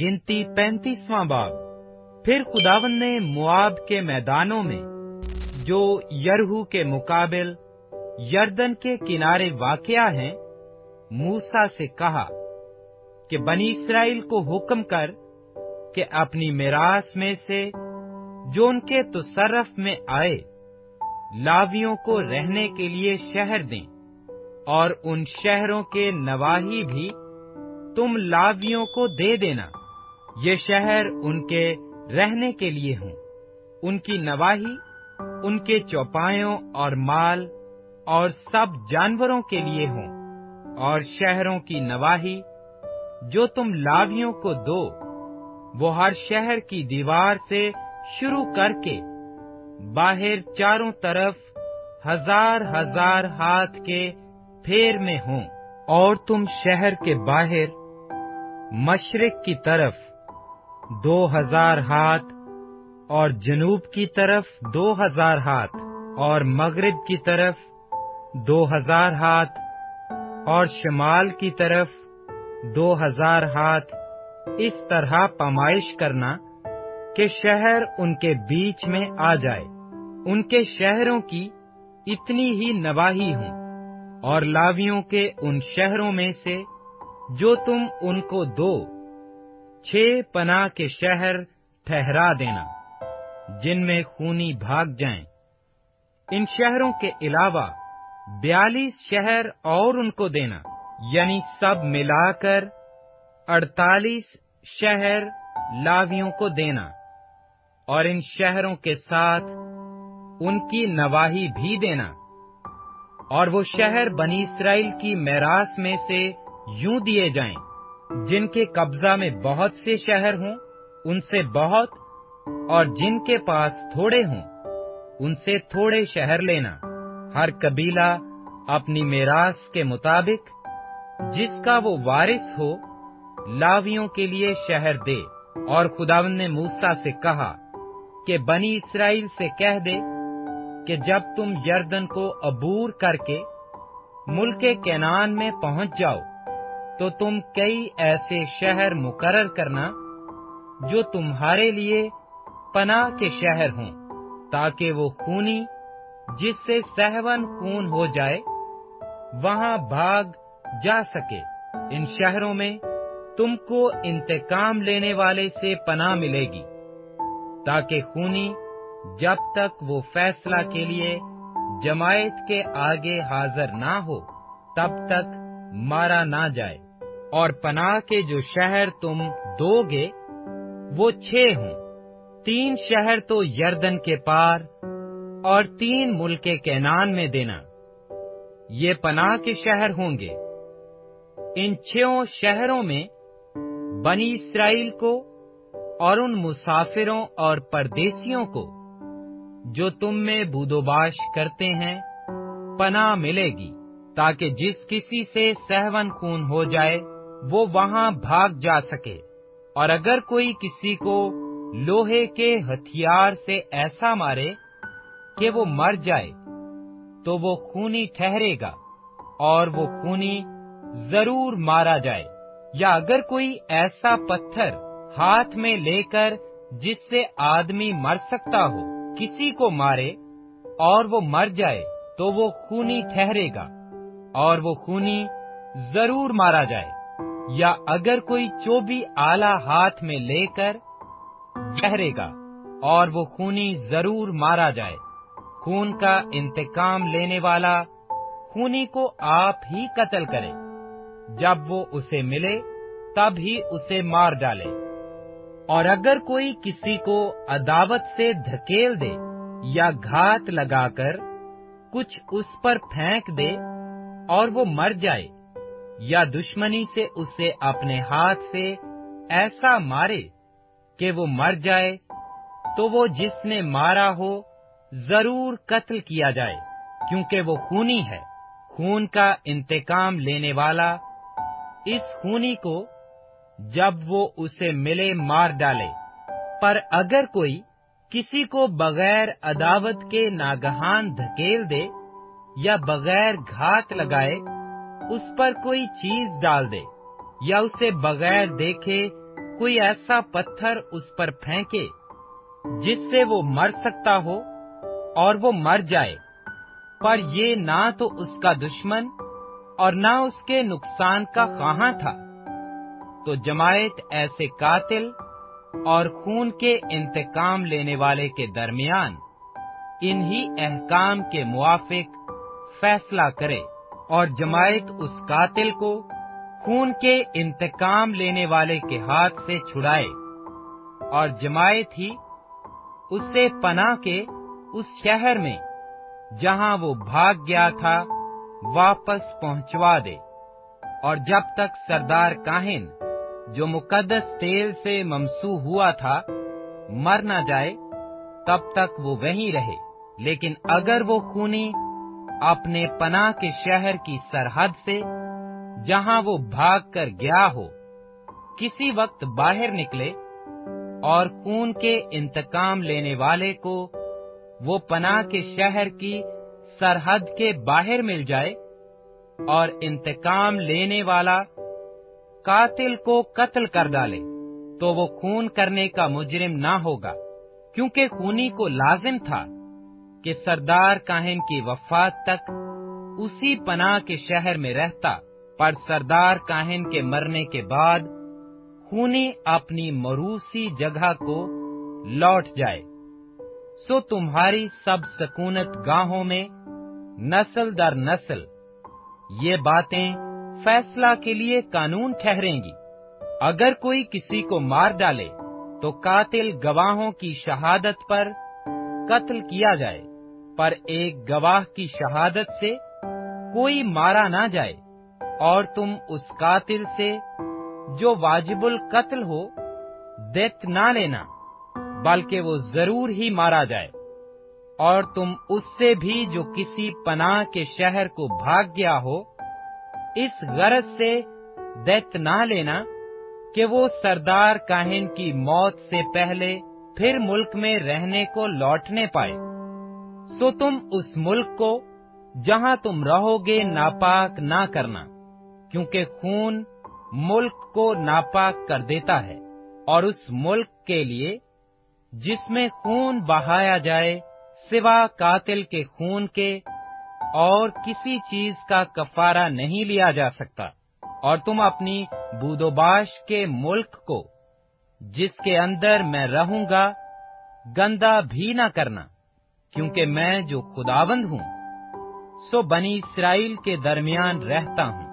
गिनती 35वां बाब। फिर खुदावंद ने मोआब के मैदानों में, जो यरहू के मुकाबिल यरदन के किनारे वाक़या हैं, मूसा से कहा कि बनी इस्राएल को हुक्म कर कि अपनी मिरास में से जो उनके तसर्रफ में आए, लावियों को रहने के लिए शहर दें, और उन शहरों के नवाही भी तुम लावियों को दे देना। ये शहर उनके रहने के लिए हों, उनकी नवाही उनके चौपायों और माल और सब जानवरों के लिए हों, और शहरों की नवाही जो तुम लावियों को दो, वो हर शहर की दीवार से शुरू करके बाहर चारों तरफ 1000 हाथ के फेर में हों। और तुम शहर के बाहर मशरिक की तरफ 2000 हाथ, और जनूब की तरफ 2000 हाथ, और मगरिब की तरफ 2000 हाथ, और शमाल की तरफ 2000 हाथ, इस तरह पैमाइश करना कि शहर उनके बीच में आ जाए। उनके शहरों की इतनी ही नवाही हों, और लावियों के उन शहरों में से जो तुम उनको दो, 6 पनाह के शहर ठहरा देना, जिनमें खूनी भाग जाएं। इन शहरों के अलावा 42 शहर और उनको देना, यानी सब मिलाकर 48 शहर लावियों को देना, और इन शहरों के साथ उनकी नवाही भी देना। और वो शहर बनी इस्राएल की मैरास में से यूं दिए जाएं, जिनके कब्जा में बहुत से शहर हों, उनसे बहुत, और जिनके पास थोड़े हों, उनसे थोड़े शहर लेना। हर कबीला अपनी मैरास के मुताबिक जिसका वो वारिस हो, लावियों के लिए शहर दे। और खुदावंद ने मूसा से कहा कि बनी इस्राएल से कह दे कि जब तुम यरदन को अबूर करके मुल्के कैनान में पहुंच जाओ, तो तुम कई ऐसे शहर मुकर्रर करना जो तुम्हारे लिए पनाह के शहर हों, ताकि वो खूनी जिससे सहवन खून हो जाए वहां भाग जा सके। इन शहरों में तुमको इंतकाम लेने वाले से पनाह मिलेगी, ताकि खूनी जब तक वो फैसला के लिए जमायत के आगे हाजिर ना हो, तब तक मारा ना जाए। और पनाह के जो शहर तुम दोगे वो 6 हों। 3 शहर तो यरदन के पार, और 3 मुल्के कैनान में देना। ये पनाह के शहर होंगे। इन 6 शहरों में बनी इस्राएल को और उन मुसाफिरों और परदेसियों को जो तुम में बूदोबाश करते हैं पनाह मिलेगी, ताकि जिस किसी से सहवन खून हो जाए वो वहां भाग जा सके। और अगर कोई किसी को लोहे के हथियार से ऐसा मारे कि वो मर जाए, तो वो खूनी ठहरेगा, और वो खूनी जरूर मारा जाए। या अगर कोई ऐसा पत्थर हाथ में लेकर जिससे आदमी मर सकता हो किसी को मारे और वो मर जाए, तो वो खूनी ठहरेगा, और वो खूनी जरूर मारा जाए। या अगर कोई चोबी आला हाथ में लेकर ठहरेगा, और वो खूनी जरूर मारा जाए। खून का इंतकाम लेने वाला खूनी को आप ही कत्ल करे। जब वो उसे मिले तब ही उसे मार डाले। और अगर कोई किसी को अदावत से धकेल दे या घात लगाकर कुछ उस पर फेंक दे और वो मर जाए, या दुश्मनी से उसे अपने हाथ से ऐसा मारे कि वो मर जाए, तो वो जिसने मारा हो जरूर कत्ल किया जाए, क्योंकि वो खूनी है। खून का इंतकाम लेने वाला इस खूनी को जब वो उसे मिले मार डाले। पर अगर कोई किसी को बगैर अदावत के नागहान धकेल दे या बगैर घात लगाए उस पर कोई चीज डाल दे, या उसे बगैर देखे कोई ऐसा पत्थर उस पर फेंके जिससे वो मर सकता हो और वो मर जाए, पर ये ना तो उसका दुश्मन और ना उसके नुकसान का ख़्वाहां था, तो जमायत ऐसे कातिल और खून के इंतकाम लेने वाले के दरमियान इन्हीं अहकाम के मुआफिक फैसला करे, और जमायत उस कातिल को खून के इंतकाम लेने वाले के हाथ से छुड़ाए, और जमायत ही उसे पनाह के उस शहर में जहां वो भाग गया था वापस पहुंचवा दे। और जब तक सरदार काहिन जो मुकद्दस तेल से ममसू हुआ था मर न जाए, तब तक वो वहीं रहे। लेकिन अगर वो खूनी अपने पनाह के शहर की सरहद से जहां वो भाग कर गया हो किसी वक्त बाहर निकले और खून के इंतकाम लेने वाले को वो पनाह के शहर की सरहद के बाहर मिल जाए, और इंतकाम लेने वाला कातिल को कत्ल कर डाले, तो वो खून करने का मुजरिम ना होगा, क्योंकि खूनी को लाजिम था कि सरदार काहिन की वफात तक उसी पनाह के शहर में रहता। पर सरदार काहिन के मरने के बाद खूनी अपनी मरूसी जगह को लौट जाए। सो तुम्हारी सब सकूनत गाहों में नस्ल दर नस्ल ये बातें फैसला के लिए कानून ठहरेंगी। अगर कोई किसी को मार डाले तो कातिल गवाहों की शहादत पर कत्ल किया जाए, पर एक गवाह की शहादत से कोई मारा ना जाए, और तुम उस कातिल से जो वाजिबुल कत्ल हो देत ना लेना, बल्कि वो जरूर ही मारा जाए। और तुम उससे भी जो किसी पनाह के शहर को भाग गया हो इस गरज से देत ना लेना कि वो सरदार काहिन की मौत से पहले फिर मुल्क में रहने को लौटने पाए। सो तुम उस मुल्क को जहां तुम रहोगे नापाक ना करना, क्योंकि खून मुल्क को नापाक कर देता है, और उस मुल्क के लिए जिसमें खून बहाया जाए सिवा कातिल के खून के और किसी चीज का कफारा नहीं लिया जा सकता। और तुम अपनी बूदोबाश के मुल्क को जिसके अंदर मैं रहूंगा गंदा भी न करना, क्योंकि मैं जो खुदावंद हूँ सो बनी इस्राएल के दरमियान रहता हूँ।